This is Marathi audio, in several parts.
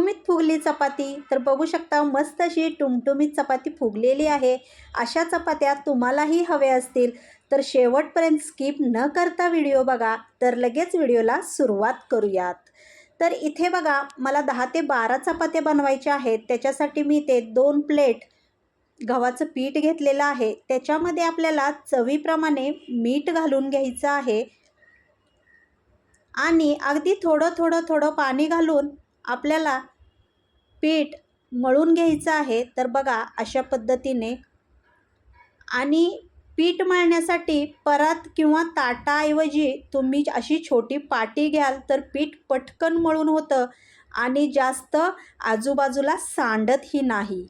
टुमटुमीत फुगली चपाती। तर बघू शकता मस्त अशी टुमटुमीत चपाती फुगलेली आहे। अशा चपात्या तुम्हालाही हव्या असतील तर शेवटपर्यंत स्किप न करता व्हिडिओ बघा। तर लगेच व्हिडिओला सुरुवात करूयात। तर इथे बघा मला 10 ते 12 चपात्या बनवायच्या आहेत। त्याच्यासाठी मी ते 2 प्लेट गव्हाचं पीठ घेतलेलं आहे। त्याच्यामध्ये आपल्याला चवीप्रमाणे मीठ घालून घ्यायचं आहे आणि अगदी थोडं पाणी घालून आपल्याला पीठ मळून घ्यायचं आहे। तर बघा अशा पद्धतीने, आणि पीठ मळण्यासाठी परात किंवा ताटाऐवजी तुम्ही अशी छोटी पाटी घ्याल तर पीठ पटकन मळून होतं आणि जास्त आजूबाजूला सांडतही नाही।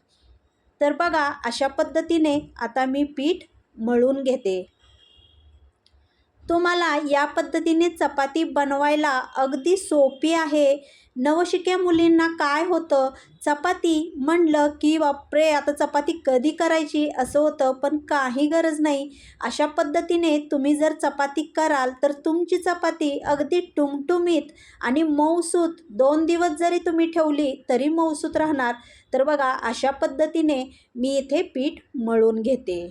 तर बघा अशा पद्धतीने आता मी पीठ मळून घेते। तुम्हाला या पद्धतीने चपाती बनवायला अगदी सोपी आहे। नवशिक्या मुलींना काय होतं, चपाती म्हणलं की बापरे आता चपाती कधी करायची असं होतं, पण काही गरज नाही। अशा पद्धतीने तुम्ही जर चपाती कराल तर तुमची चपाती अगदी टुमटुमीत आणि मऊसूत 2 दिवस जरी तुम्ही ठेवली तरी मऊसूत राहणार। तर बघा अशा पद्धतीने मी इथे पीठ मळून घेते।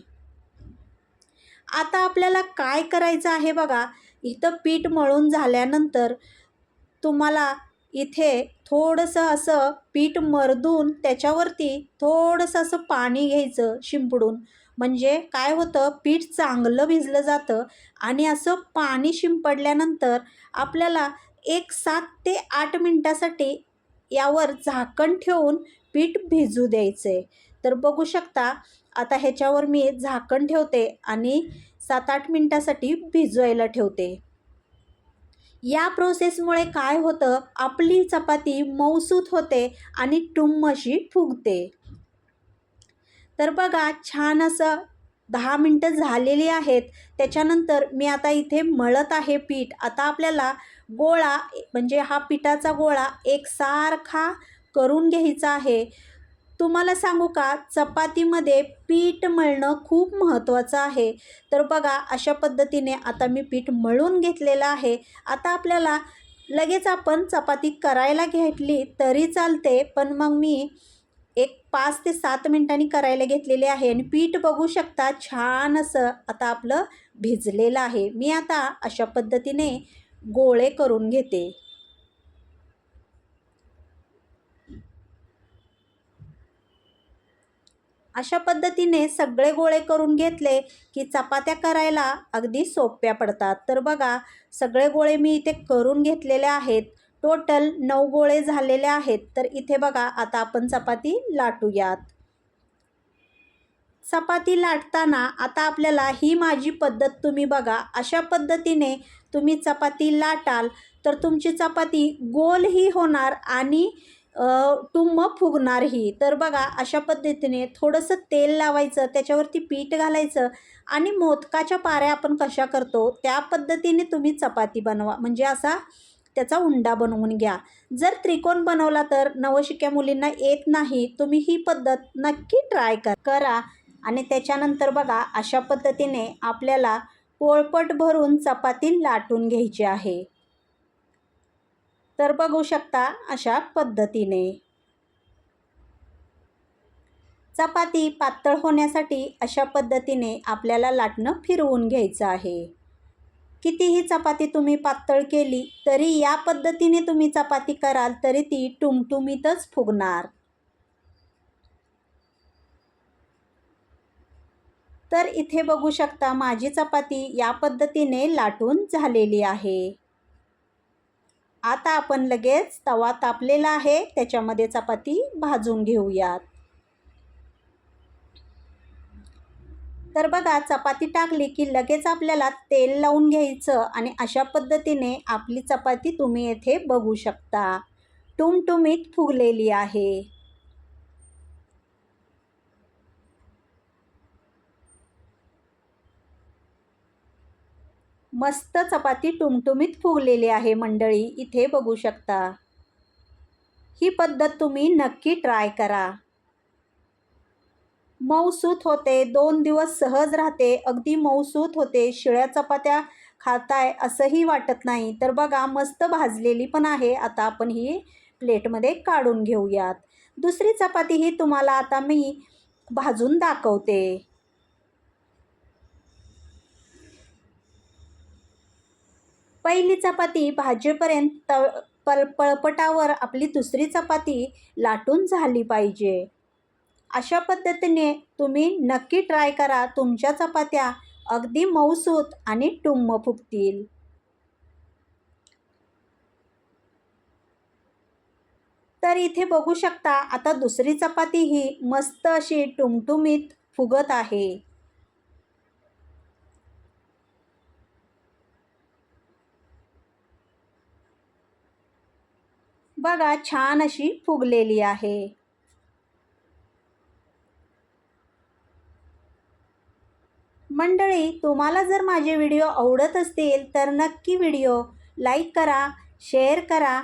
आता आपल्याला काय करायचं आहे बघा, इथं पीठ मळून झाल्यानंतर तुम्हाला इथे थोडंसं असं पीठ मर्दून त्याच्यावरती थोडंसं असं पाणी घ्यायचं शिंपडून। म्हणजे काय होतं, पीठ चांगलं भिजलं जातं। आणि असं पाणी शिंपडल्यानंतर आपल्याला 7 ते 8 मिनटासाठी यावर झाकण ठेवून पीठ भिजू द्यायचं आहे। तर बघू शकता आता ह्याच्यावर मी झाकण ठेवते आणि 7-8 मिनटासाठी भिजवायला ठेवते। या प्रोसेसमुळे काय होतं, आपली चपाती मऊसूत होते आणि टुम अशी फुगते। तर बघा छान असं 10 मिनटं झालेली आहेत। त्याच्यानंतर मी आता इथे मळत आहे पीठ। आता आपल्याला गोळा म्हणजे हा पिठाचा गोळा एकसारखा करून घ्यायचा आहे। तुम्हाला सांगू का, चपातीमध्ये पीठ मळणं खूप महत्त्वाचं आहे। तर बघा अशा पद्धतीने आता मी पीठ मळून घेतलेलं आहे। आता आपल्याला लगेच आपण चपाती करायला घेतली तरी चालते, पण मग मी 5 ते 7 मिनिटांनी करायला घेतलेले आहे। आणि पीठ बघू शकता छान असं आता आपलं भिजलेलं आहे। मी आता अशा पद्धतीने गोळे करून घेते। अशा पद्धतीने सगळे गोळे करून घेतले की चपात्या करायला अगदी सोप्या पडतात। तर बघा सगळे गोळे मी इथे करून घेतलेले आहेत। टोटल 9 गोळे झालेले आहेत। तर इथे बघा आता आपण चपाती लाटूयात। चपाती लाटताना आता आपल्याला ही माझी पद्धत तुम्ही बघा, अशा पद्धतीने तुम्ही चपाती लाटाल तर तुमची चपाती गोलही होणार आणि टुम्म फुगणारही। तर बघा अशा पद्धतीने थोडंसं तेल लावायचं, त्याच्यावरती पीठ घालायचं आणि मोदकाच्या पाऱ्या आपण कशा करतो त्या पद्धतीने तुम्ही चपाती बनवा। म्हणजे असा त्याचा उंडा बनवून घ्या। जर त्रिकोण बनवला तर नवशिक्या मुलींना येत नाही, तुम्ही ही पद्धत नक्की ट्राय करा। आणि त्याच्यानंतर बघा अशा पद्धतीने आपल्याला पोळपट भरून चपाती लाटून घ्यायची आहे। तर बघू शकता अशा पद्धतीने चपाती पातळ होण्यासाठी अशा पद्धतीने आपल्याला लाटणं फिरवून घ्यायचं आहे। कितीही चपाती तुम्ही पातळ केली तरी या पद्धतीने तुम्ही चपाती कराल तरी ती टुमटुमीतच फुगणार। तर इथे बघू शकता माझी चपाती या पद्धतीने लाटून झालेली आहे। आता आपण लगेच तवा तापलेला आहे त्याच्यामध्ये चपाती भाजून घेऊयात। तर बघा चपाती टाकली की लगेच आपल्याला तेल लावून घ्यायचं आणि अशा पद्धतीने आपली चपाती तुम्ही येथे बघू शकता टुमटुमीत फुगलेली आहे। मस्त चपाती टुमटुमीत फुगलेली आहे मंडळी, इथे बघू शकता। ही पद्धत तुम्ही नक्की ट्राय करा। मऊसूत होते, 2 दिवस सहज राहते, अगदी मऊसूत होते। शिळ्या चपात्या खाताय असंही वाटत नाही। तर बघा मस्त भाजलेली पण आहे। आता आपण ही प्लेटमध्ये काढून घेऊयात. दुसरी चपाती ही तुम्हाला आता मी भाजून दाखवते. पहिली चपाती भाजेपर्यंत पळपटावर आपली दुसरी चपाती लाटून झाली पाहिजे. अशा पद्धतीने तुम्ही नक्की ट्राय करा. तुमच्या चपात्या अगदी मऊसूत आणि टुम्म फुगतील. तर इथे बघू शकता आता दुसरी चपाती ही मस्त अशी टुमटुमीत फुगत आहे. बघा छान अशी फुगलेली आहे. मंडळी, तुम्हाला जर माझे व्हिडिओ आवडत असतील तर नक्की व्हिडिओ लाईक करा, शेअर करा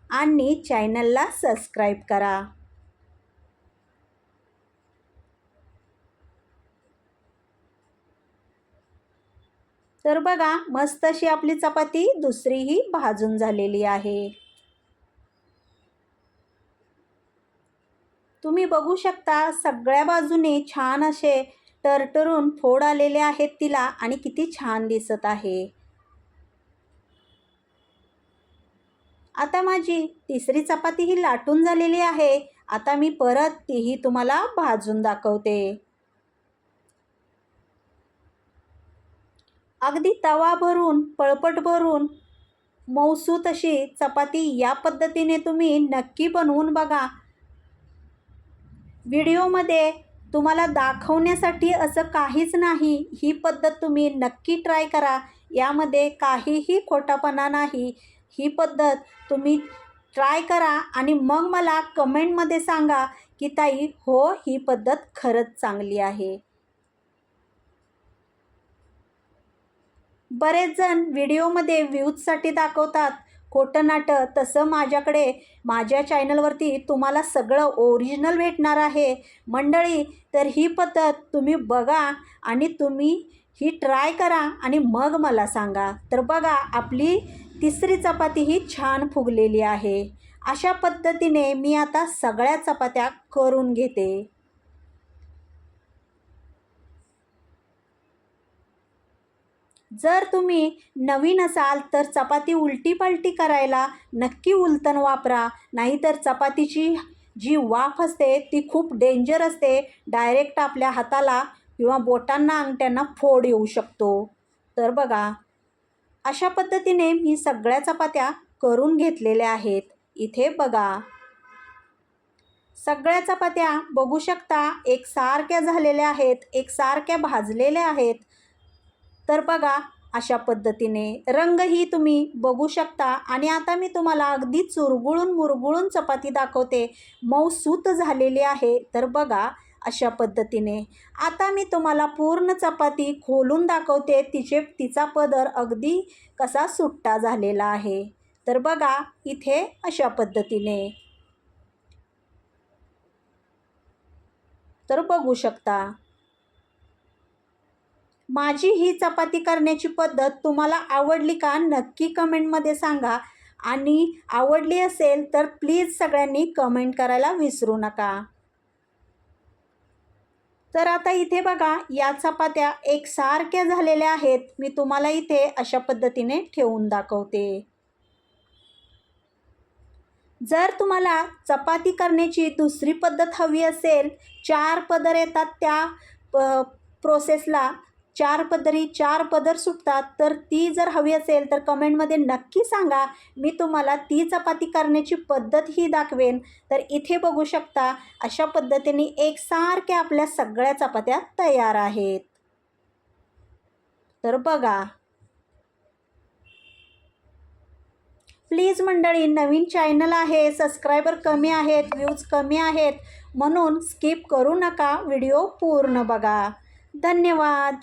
आणि चॅनलला सबस्क्राईब करा. तर बघा मस्त अशी आपली चपाती दुसरीही भाजून झालेली आहे. तुम्ही बघू शकता सगळ्या बाजूने छान असे टरटरून फोड आलेले आहेत तिला आणि किती छान दिसत आहे. आता माझी तिसरी चपाती ही लाटून झालेली आहे. आता मी परत तीही तुम्हाला भाजून दाखवते. अगदी तवा भरून पळपट भरून मऊसूत अशी चपाती या पद्धतीने तुम्ही नक्की बनवून बघा. व्हिडिओमध्ये तुम्हाला दाखवण्यासाठी असं काहीच नाही. ही पद्धत तुम्ही नक्की ट्राय करा. यामध्ये काहीही खोटापणा नाही. ही पद्धत तुम्ही ट्राय करा आणि मग मला कमेंटमध्ये सांगा की ताई हो ही पद्धत खरंच चांगली आहे. बरेच जण व्हिडिओमध्ये व्ह्यूजसाठी दाखवतात खोटं नाटं. तसं माझ्याकडे माझ्या चॅनलवरती तुम्हाला सगळं ओरिजिनल भेटणार आहे मंडळी. तर ही पद्धत तुम्ही बघा आणि तुम्ही ही ट्राय करा आणि मग मला सांगा. तर बघा आपली तिसरी चपाती ही छान फुगलेली आहे. अशा पद्धतीने मी आता सगळ्या चपात्या करून घेते. जर तुम्ही नवीन असाल तर चपाती उलटी पलटी करायला नक्की उलटण वापरा. नाहीतर चपातीची जी वाफ असते ती खूप डेंजर असते. डायरेक्ट आपल्या हाताला किंवा बोटांना अंगठ्यांना फोड येऊ शकतो. तर बघा अशा पद्धतीने मी सगळ्या चपात्या करून घेतलेल्या आहेत. इथे बघा सगळ्या चपात्या बघू शकता एकसारख्या झालेल्या आहेत, एकसारख्या भाजलेल्या आहेत. तर बघा अशा पद्धतीने रंगही तुम्ही बघू शकता. आणि आता मी तुम्हाला अगदी चुरगुळून मुरगुळून चपाती दाखवते. मऊसूत झालेली आहे. तर बघा अशा पद्धतीने आता मी तुम्हाला पूर्ण चपाती खोलून दाखवते. तिचा पदर अगदी कसा सुट्टा झालेला आहे. तर बघा इथे अशा पद्धतीने तर बघू शकता. माझी ही चपाती करण्याची पद्धत तुम्हाला आवडली का नक्की कमेंटमध्ये सांगा. आणि आवडली असेल तर प्लीज सगळ्यांनी कमेंट करायला विसरू नका. तर आता इथे बघा या चपात्या एकसारख्या झालेल्या आहेत. मी तुम्हाला इथे अशा पद्धतीने ठेवून दाखवते. जर तुम्हाला चपाती करण्याची दुसरी पद्धत हवी असेल, 4 पदर येतात त्या प्रोसेसला, 4 पदर सुटतात, तर ती जर हवी असेल तर कमेंटमध्ये नक्की सांगा. मी तुम्हाला ती चपाती करण्याची पद्धतही दाखवेन. तर इथे बघू शकता अशा पद्धतीने एकसारख्या आपल्या सगळ्या चपात्या तयार आहेत. तर बघा प्लीज मंडळी नवीन चॅनल आहे, सबस्क्रायबर कमी आहेत, व्ह्यूज कमी आहेत, म्हणून स्किप करू नका. व्हिडिओ पूर्ण बघा. धन्यवाद.